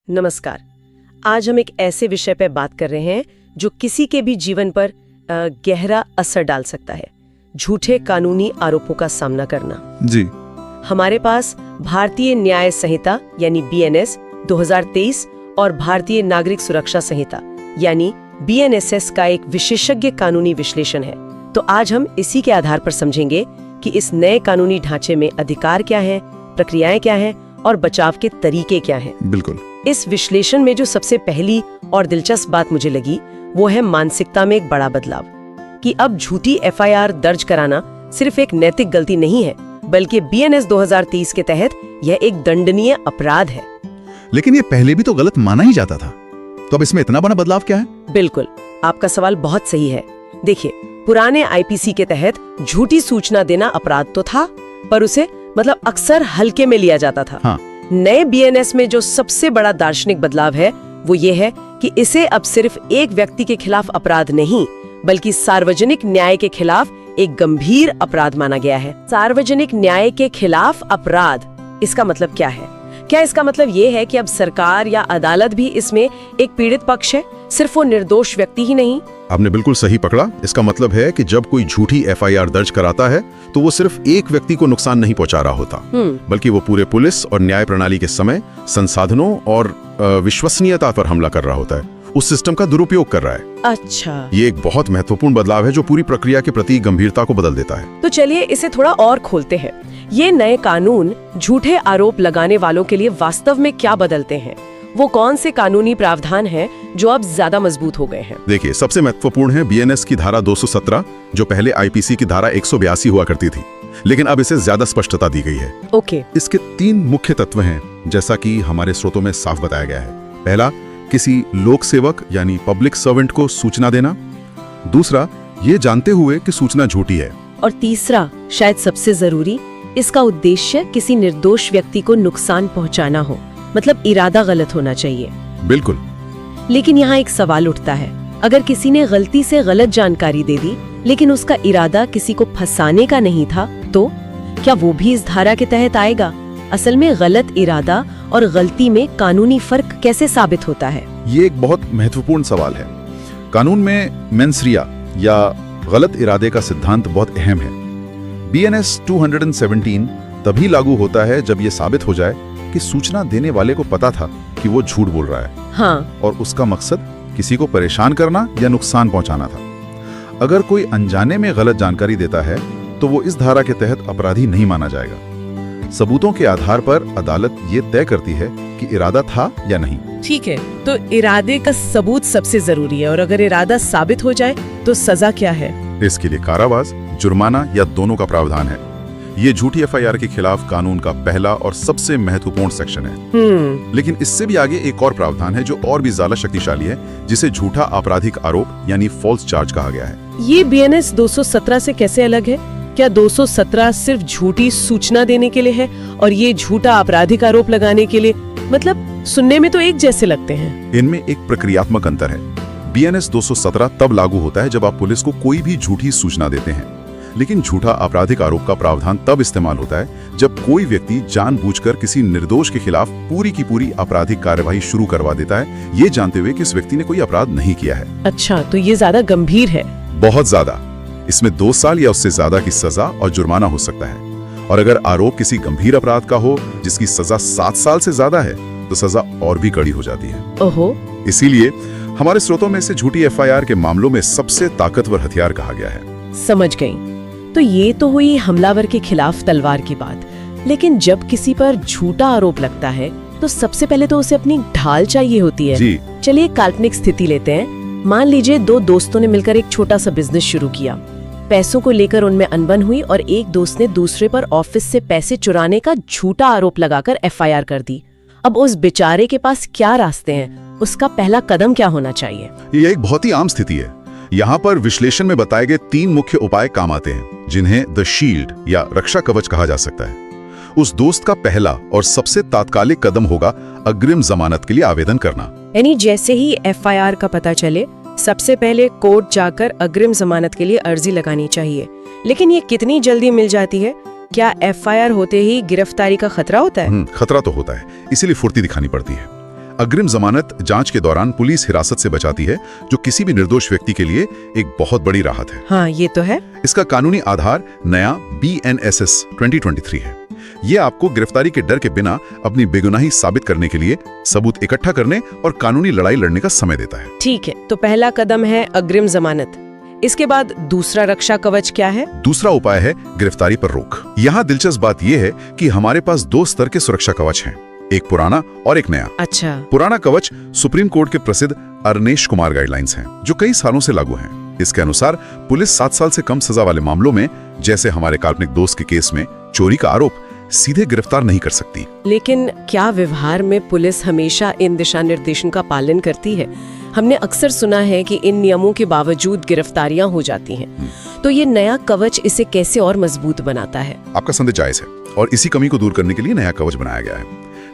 नमस्कार। आज हम एक ऐसे विषय पर बात कर रहे हैं जो किसी के भी जीवन पर गहरा असर डाल सकता है, झूठे कानूनी आरोपों का सामना करना। जी। हमारे पास भारतीय न्याय संहिता यानी BNS 2023 और भारतीय नागरिक सुरक्षा संहिता यानी BNSS का एक विशेषज्ञ कानूनी विश्लेषण है। तो आज हम इसी के आधार पर समझेंगे कि इस नए कानूनी ढांचे में अधिकार क्या हैं, प्रक्रियाएं क्या हैं और बचाव के तरीके क्या हैं। बिल्कुल। इस विश्लेषण में जो सबसे पहली और दिलचस्प बात मुझे लगी वो है मानसिकता में एक बड़ा बदलाव, कि अब झूठी FIR दर्ज कराना सिर्फ एक नैतिक गलती नहीं है, बल्कि BNS 2023 के तहत यह एक दंडनीय अपराध है। लेकिन ये पहले भी तो गलत माना ही जाता था, तो अब इसमें इतना बड़ा बदलाव क्या है? बिल्कुल, आपका सवाल बहुत सही है। देखिए, पुराने IPC के तहत झूठी सूचना देना अपराध तो था, पर उसे अक्सर हल्के में लिया जाता था। हाँ। नए BNS में जो सबसे बड़ा दार्शनिक बदलाव है वो ये है कि इसे अब सिर्फ एक व्यक्ति के खिलाफ अपराध नहीं, बल्कि सार्वजनिक न्याय के खिलाफ एक गंभीर अपराध माना गया है। सार्वजनिक न्याय के खिलाफ अपराध, इसका मतलब क्या है? क्या इसका मतलब ये है कि अब सरकार या अदालत भी इसमें एक पीड़ित पक्ष है, सिर्फ वो निर्दोष व्यक्ति ही नहीं? आपने बिल्कुल सही पकड़ा। इसका मतलब है कि जब कोई झूठी FIR दर्ज कराता है तो वो सिर्फ एक व्यक्ति को नुकसान नहीं पहुंचा रहा होता, बल्कि वो पूरे पुलिस और न्याय प्रणाली के समय, संसाधनों और विश्वसनीयता पर हमला कर रहा होता है, उस सिस्टम का दुरुपयोग कर रहा है। अच्छा, ये एक बहुत महत्वपूर्ण बदलाव है जो पूरी प्रक्रिया के प्रति गंभीरता को बदल देता है। तो चलिए इसे थोड़ा और खोलते हैं। ये नए कानून झूठे आरोप लगाने वालों के लिए वास्तव में क्या बदलते हैं? वो कौन से कानूनी प्रावधान हैं जो अब ज्यादा मजबूत हो गए हैं? देखिए, सबसे महत्वपूर्ण है BNS की धारा 217, जो पहले IPC की धारा 182 हुआ करती थी, लेकिन अब इसे ज्यादा स्पष्टता दी गई है। ओके। इसके 3 मुख्य तत्व हैं, जैसा कि हमारे स्रोतों में साफ बताया गया है। पहला, किसी लोक सेवक यानी पब्लिक सर्वेंट को सूचना देना। दूसरा, ये जानते हुए कि सूचना झूठी है। और तीसरा, शायद सबसे जरूरी, इसका उद्देश्य किसी निर्दोष व्यक्ति को नुकसान पहुंचाना हो, इरादा गलत होना चाहिए। बिल्कुल। लेकिन यहाँ एक सवाल उठता है, अगर किसी ने गलती से गलत जानकारी दे दी लेकिन उसका इरादा किसी को फंसाने का नहीं था, तो क्या वो भी इस धारा के तहत आएगा? असल में गलत इरादा और गलती में कानूनी फर्क कैसे साबित होता है? ये एक बहुत महत्वपूर्ण सवाल है। कानून में मेंस रिया या गलत इरादे का सिद्धांत बहुत अहम है। BNS 217 तभी लागू होता है जब ये साबित हो जाए कि सूचना देने वाले को पता था कि वो झूठ बोल रहा है। हाँ। और उसका मकसद किसी को परेशान करना या नुकसान पहुंचाना था। अगर कोई अनजाने में गलत जानकारी देता है तो वो इस धारा के तहत अपराधी नहीं माना जाएगा। सबूतों के आधार पर अदालत ये तय करती है कि इरादा था या नहीं। ठीक है, तो इरादे का सबूत सबसे जरूरी है, और अगर इरादा साबित हो जाए तो सजा क्या है? इसके लिए कारावास, जुर्माना या दोनों का प्रावधान है। ये झूठी FIR के खिलाफ कानून का पहला और सबसे महत्वपूर्ण सेक्शन है। लेकिन इससे भी आगे एक और प्रावधान है जो और भी ज्यादा शक्तिशाली है, जिसे झूठा आपराधिक आरोप यानी फॉल्स चार्ज कहा गया है। ये BNS 217 से कैसे अलग है? क्या 217 सिर्फ झूठी सूचना देने के लिए है और ये झूठा आपराधिक आरोप लगाने के लिए? सुनने में तो एक जैसे लगते हैं। इनमें एक प्रक्रियात्मक अंतर है। BNS 217 तब लागू होता है जब आप पुलिस को कोई भी झूठी सूचना देते हैं, लेकिन झूठा आपराधिक आरोप का प्रावधान तब इस्तेमाल होता है जब कोई व्यक्ति जानबूझकर किसी निर्दोष के खिलाफ पूरी की पूरी आपराधिक कार्यवाही शुरू करवा देता है, ये जानते हुए कि इस व्यक्ति ने कोई अपराध नहीं किया है। अच्छा, तो ये ज्यादा गंभीर है। बहुत ज्यादा। इसमें 2 साल या उससे ज्यादा की सजा और जुर्माना हो सकता है, और अगर आरोप किसी गंभीर अपराध का हो जिसकी सजा 7 साल से ज्यादा है तो सजा और भी कड़ी हो जाती है। ओहो। इसीलिए हमारे स्रोतों में से झूठी FIR के मामलों में सबसे ताकतवर हथियार कहा गया है। समझ गई। तो ये तो हुई हमलावर के खिलाफ तलवार की बात, लेकिन जब किसी पर झूठा आरोप लगता है तो सबसे पहले तो उसे अपनी ढाल चाहिए होती है। जी। चलिए काल्पनिक स्थिति लेते हैं। मान लीजिए 2 दोस्तों ने मिलकर एक छोटा सा बिजनेस शुरू किया। पैसों को लेकर उनमें अनबन हुई और एक दोस्त ने दूसरे पर ऑफिस से पैसे चुराने का झूठा आरोप लगाकर FIR कर दी। अब उस बेचारे के पास क्या रास्ते हैं? उसका पहला कदम क्या होना चाहिए? ये एक बहुत ही आम स्थिति है। यहाँ पर विश्लेषण में बताए गए 3 मुख्य उपाय काम आते हैं, जिन्हें द शील्ड या रक्षा कवच कहा जा सकता है। उस दोस्त का पहला और सबसे तात्कालिक कदम होगा अग्रिम जमानत के लिए आवेदन करना। यानी जैसे ही FIR का पता चले, सबसे पहले कोर्ट जाकर अग्रिम जमानत के लिए अर्जी लगानी चाहिए। लेकिन ये कितनी जल्दी मिल जाती है? क्या FIR होते ही गिरफ्तारी का खतरा होता है? खतरा तो होता है, इसीलिए फुर्ती दिखानी पड़ती है। अग्रिम जमानत जांच के दौरान पुलिस हिरासत से बचाती है, जो किसी भी निर्दोष व्यक्ति के लिए एक बहुत बड़ी राहत है। हाँ, ये तो है। इसका कानूनी आधार नया BNSS 2023 है। ये आपको गिरफ्तारी के डर के बिना अपनी बेगुनाही साबित करने के लिए सबूत इकट्ठा करने और कानूनी लड़ाई लड़ने का समय देता है। ठीक है, तो पहला कदम है अग्रिम जमानत। इसके बाद दूसरा रक्षा कवच क्या है? दूसरा उपाय है गिरफ्तारी पर रोक। यहाँ दिलचस्प बात यह है कि हमारे पास 2 स्तर के सुरक्षा कवच हैं, एक पुराना और एक नया। अच्छा। पुराना कवच सुप्रीम कोर्ट के प्रसिद्ध अरनेश कुमार गाइडलाइंस हैं, जो कई सालों से लागू हैं। इसके अनुसार पुलिस 7 साल से कम सजा वाले मामलों में, जैसे हमारे काल्पनिक दोस्त के केस में चोरी का आरोप, सीधे गिरफ्तार नहीं कर सकती। लेकिन क्या व्यवहार में पुलिस हमेशा इन दिशा निर्देशों का पालन करती है? हमने अक्सर सुना है कि इन नियमों के बावजूद गिरफ्तारियां हो जाती हैं। तो ये नया कवच इसे कैसे और मजबूत बनाता है? आपका संदेह जायज है, और इसी कमी को दूर करने के लिए नया कवच बनाया गया है।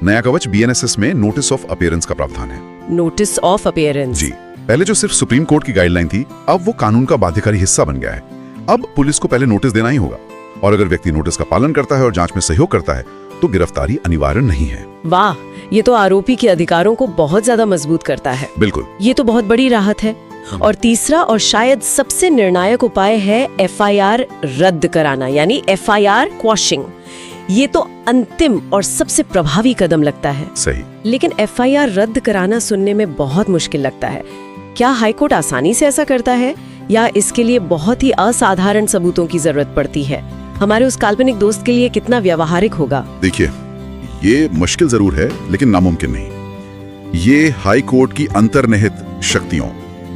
नया कवच BNSS में नोटिस ऑफ अपीयरेंस का प्रावधान है। Notice of appearance? जी। पहले जो सिर्फ सुप्रीम कोर्ट की गाइडलाइन थी, अब वो कानून का बाध्यकारी हिस्सा बन गया है। अब पुलिस को पहले नोटिस देना ही होगा, और अगर व्यक्ति नोटिस का पालन करता है और जांच में सहयोग करता है तो गिरफ्तारी अनिवार्य नहीं है। वाह, ये तो आरोपी के अधिकारों को बहुत ज्यादा मजबूत करता है। बिल्कुल, ये तो बहुत बड़ी राहत है। और तीसरा और शायद सबसे निर्णायक उपाय है FIR रद्द कराना, यानी FIR क्वॉशिंग। ये तो अंतिम और सबसे प्रभावी कदम लगता है। सही। लेकिन FIR रद्द कराना सुनने में बहुत मुश्किल लगता है। क्या हाईकोर्ट आसानी से ऐसा करता है, या इसके लिए बहुत ही असाधारण सबूतों की जरूरत पड़ती है? हमारे उस काल्पनिक दोस्त के लिए कितना व्यावहारिक होगा? देखिए, ये मुश्किल जरूर है, लेकिन नामुमकिन नहीं। ये हाई कोर्ट की अंतर्निहित शक्तियों,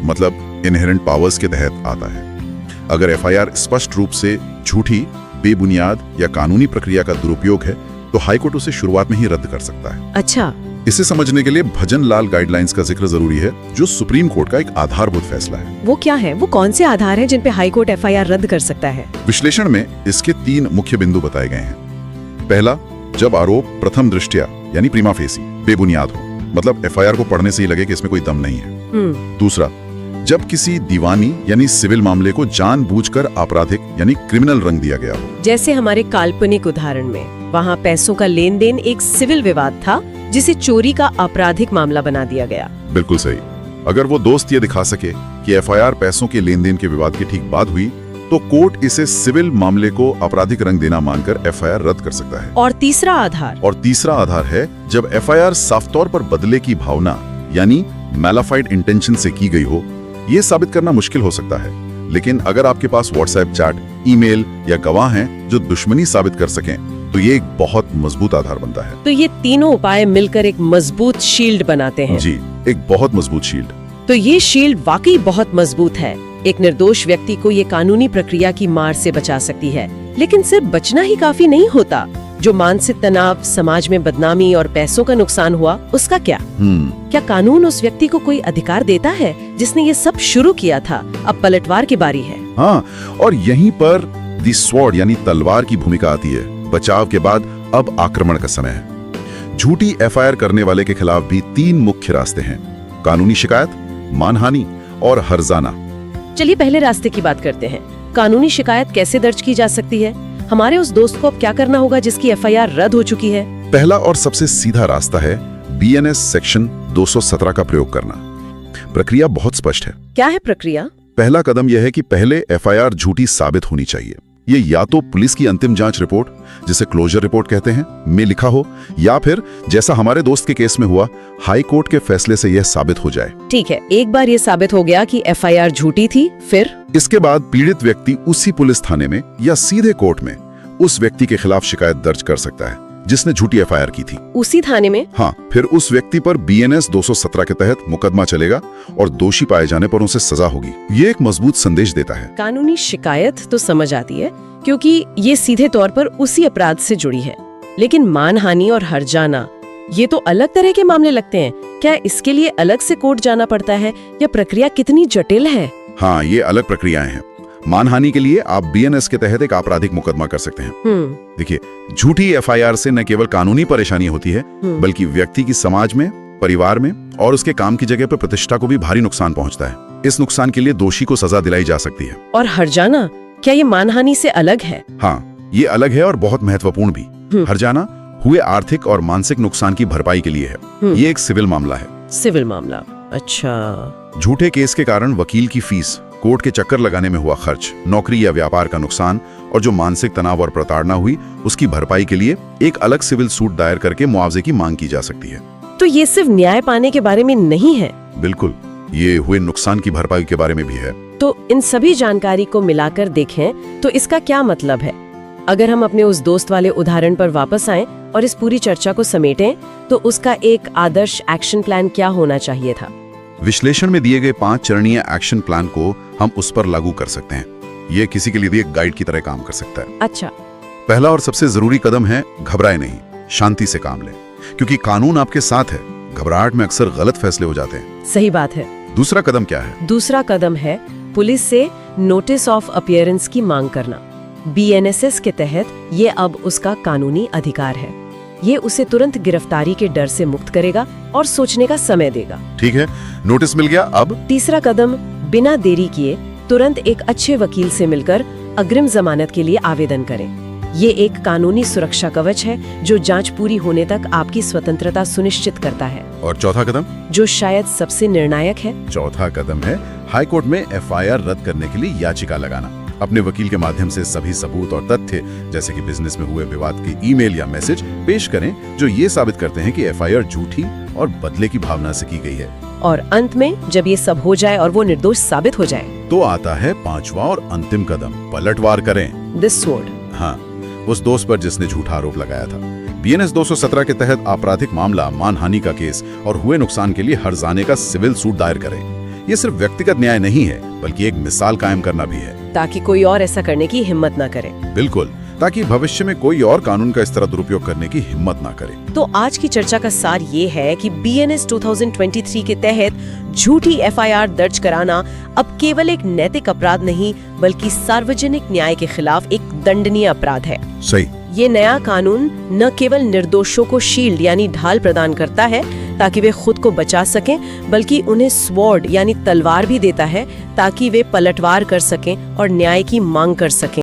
मतलब इनहेरेंट पावर्स के तहत आता है। अगर FIR स्पष्ट रूप से झूठी, बेबुनियाद या कानूनी प्रक्रिया का दुरुपयोग है, तो हाई कोर्ट उसे शुरुआत में ही रद्द कर सकता है। अच्छा। इसे समझने के लिए भजन लाल गाइडलाइंस का जिक्र जरूरी है, जो सुप्रीम कोर्ट का एक आधारभूत फैसला है। वो क्या है? वो कौन से आधार हैं जिन पे हाई कोर्ट FIR रद्द कर सकता है? विश्लेषण में इसके 3 मुख्य बिंदु बताए गए हैं। पहला, जब आरोप प्रथम दृष्टया यानी प्रीमा फेसी बेबुनियाद हो, मतलब FIR को पढ़ने से ही लगे कि इसमें कोई दम नहीं है। दूसरा, जब किसी दीवानी यानी सिविल मामले को जानबूझकर आपराधिक यानी क्रिमिनल रंग दिया गया हो। जैसे हमारे काल्पनिक उदाहरण में, वहाँ पैसों का लेन देन एक सिविल विवाद था, जिसे चोरी का आपराधिक मामला बना दिया गया। बिल्कुल सही। अगर वो दोस्त ये दिखा सके कि FIR पैसों के लेन देन के विवाद के ठीक बाद हुई, तो कोर्ट इसे सिविल मामले को आपराधिक रंग देना मानकर FIR रद्द कर सकता है। और तीसरा आधार है जब FIR साफ तौर पर बदले की भावना यानी मैलाफाइड इंटेंशन से की गई हो। ये साबित करना मुश्किल हो सकता है, लेकिन अगर आपके पास व्हाट्सएप चैट, ईमेल या गवाह हैं जो दुश्मनी साबित कर सकें, तो ये एक बहुत मजबूत आधार बनता है। तो ये तीनों उपाय मिलकर एक मजबूत शील्ड बनाते हैं। जी, एक बहुत मजबूत शील्ड। तो ये शील्ड वाकई बहुत मजबूत है। एक निर्दोष व्यक्ति को ये कानूनी प्रक्रिया की मार से बचा सकती है। लेकिन सिर्फ बचना ही काफी नहीं होता। जो मानसिक तनाव, समाज में बदनामी और पैसों का नुकसान हुआ, उसका क्या? क्या कानून उस व्यक्ति को कोई अधिकार देता है जिसने ये सब शुरू किया था? अब पलटवार की बारी है। हाँ, और यहीं पर दी स्वॉर्ड यानी तलवार की भूमिका आती है। बचाव के बाद अब आक्रमण का समय है। झूठी FIR करने वाले के खिलाफ भी 3 मुख्य रास्ते हैं: कानूनी शिकायत, मानहानि और हर्जाना। चलिए पहले रास्ते की बात करते हैं। कानूनी शिकायत कैसे दर्ज की जा सकती है? हमारे उस दोस्त को अब क्या करना होगा जिसकी FIR रद्द हो चुकी है? पहला और सबसे सीधा रास्ता है BNS सेक्शन 217 का प्रयोग करना। प्रक्रिया बहुत स्पष्ट है। क्या है प्रक्रिया? पहला कदम यह है कि पहले FIR झूठी साबित होनी चाहिए। ये या तो पुलिस की अंतिम जांच रिपोर्ट, जिसे क्लोजर रिपोर्ट कहते हैं, में लिखा हो, या फिर जैसा हमारे दोस्त के केस में हुआ, हाई कोर्ट के फैसले से यह साबित हो जाए। ठीक है, एक बार ये साबित हो गया कि FIR झूठी थी, फिर इसके बाद पीड़ित व्यक्ति उसी पुलिस थाने में या सीधे कोर्ट में उस व्यक्ति के खिलाफ शिकायत दर्ज कर सकता है जिसने झूठी FIR की थी। उसी थाने में? हाँ, फिर उस व्यक्ति पर BNS 217 के तहत मुकदमा चलेगा और दोषी पाए जाने पर उसे सजा होगी। ये एक मजबूत संदेश देता है। कानूनी शिकायत तो समझ आती है, क्योंकि ये सीधे तौर पर उसी अपराध से जुड़ी है। लेकिन मानहानि और हर्जाना, ये तो अलग तरह के मामले लगते हैं। क्या इसके लिए अलग से कोर्ट जाना पड़ता है, या प्रक्रिया कितनी जटिल है? हाँ, ये अलग प्रक्रियाएं हैं। मानहानि के लिए आप BNS के तहत एक आपराधिक मुकदमा कर सकते हैं। देखिए, झूठी FIR से न केवल कानूनी परेशानी होती है, बल्कि व्यक्ति की समाज में, परिवार में और उसके काम की जगह पर प्रतिष्ठा को भी भारी नुकसान पहुंचता है। इस नुकसान के लिए दोषी को सजा दिलाई जा सकती है। और हर्जाना, क्या ये मानहानि से अलग है? हाँ, ये अलग है और बहुत महत्वपूर्ण भी। हर्जाना हुए आर्थिक और मानसिक नुकसान की भरपाई के लिए है। ये एक सिविल मामला है। सिविल मामला, अच्छा। झूठे केस के कारण वकील की फीस, कोर्ट के चक्कर लगाने में हुआ खर्च, नौकरी या व्यापार का नुकसान और जो मानसिक तनाव और प्रताड़ना हुई उसकी भरपाई के लिए एक अलग सिविल सूट दायर करके मुआवजे की मांग की जा सकती है। तो ये सिर्फ न्याय पाने के बारे में नहीं है? बिल्कुल, ये हुए नुकसान की भरपाई के बारे में भी है। तो इन सभी जानकारी को मिलाकर देखें तो इसका क्या मतलब है? अगर हम अपने उस दोस्त वाले उदाहरण पर वापस आएं और इस पूरी चर्चा को समेटें, तो उसका एक आदर्श एक्शन प्लान क्या होना चाहिए था? विश्लेषण में दिए गए 5 चरणीय एक्शन प्लान को हम उस पर लागू कर सकते हैं। ये किसी के लिए भी एक गाइड की तरह काम कर सकता है। अच्छा। पहला और सबसे जरूरी कदम है, घबराए नहीं, शांति से काम लें, क्योंकि कानून आपके साथ है। घबराहट में अक्सर गलत फैसले हो जाते हैं। सही बात है। दूसरा कदम क्या है? दूसरा कदम है पुलिस से नोटिस ऑफ अपीयरेंस की मांग करना। BNSS के तहत ये अब उसका कानूनी अधिकार है। ये उसे तुरंत गिरफ्तारी के डर से मुक्त करेगा और सोचने का समय देगा। ठीक है, नोटिस मिल गया। अब तीसरा कदम, बिना देरी किए तुरंत एक अच्छे वकील से मिलकर अग्रिम जमानत के लिए आवेदन करें। ये एक कानूनी सुरक्षा कवच है जो जांच पूरी होने तक आपकी स्वतंत्रता सुनिश्चित करता है। और चौथा कदम, जो शायद सबसे निर्णायक है, चौथा कदम है हाई कोर्ट में FIR रद्द करने के लिए याचिका लगाना। अपने वकील के माध्यम से सभी सबूत और तथ्य, जैसे कि बिजनेस में हुए विवाद के ईमेल या मैसेज पेश करें जो ये साबित करते हैं कि FIR झूठी और बदले की भावना से की गई है। और अंत में जब ये सब हो जाए और वो निर्दोष साबित हो जाए, तो आता है 5वां और अंतिम कदम, पलटवार करें। This sword. हाँ, उस दोस्त पर जिसने झूठा आरोप लगाया था। BNS 217 के तहत आपराधिक मामला, मानहानि का केस और हुए नुकसान के लिए हर्जाने का सिविल सूट दायर करें। ये सिर्फ व्यक्तिगत न्याय नहीं है, बल्कि एक मिसाल कायम करना भी है, ताकि कोई और ऐसा करने की हिम्मत ना करे। बिल्कुल, ताकि भविष्य में कोई और कानून का इस तरह दुरुपयोग करने की हिम्मत ना करे। तो आज की चर्चा का सार ये है कि BNS 2023 के तहत झूठी FIR दर्ज कराना अब केवल एक नैतिक अपराध नहीं, बल्कि सार्वजनिक न्याय के खिलाफ एक दंडनीय अपराध है। सही। ये नया कानून न केवल निर्दोषों को शील्ड यानी ढाल प्रदान करता है ताकि वे खुद को बचा सकें, बल्कि उन्हें स्वॉर्ड यानी तलवार भी देता है ताकि वे पलटवार कर सकें और न्याय की मांग कर सकें।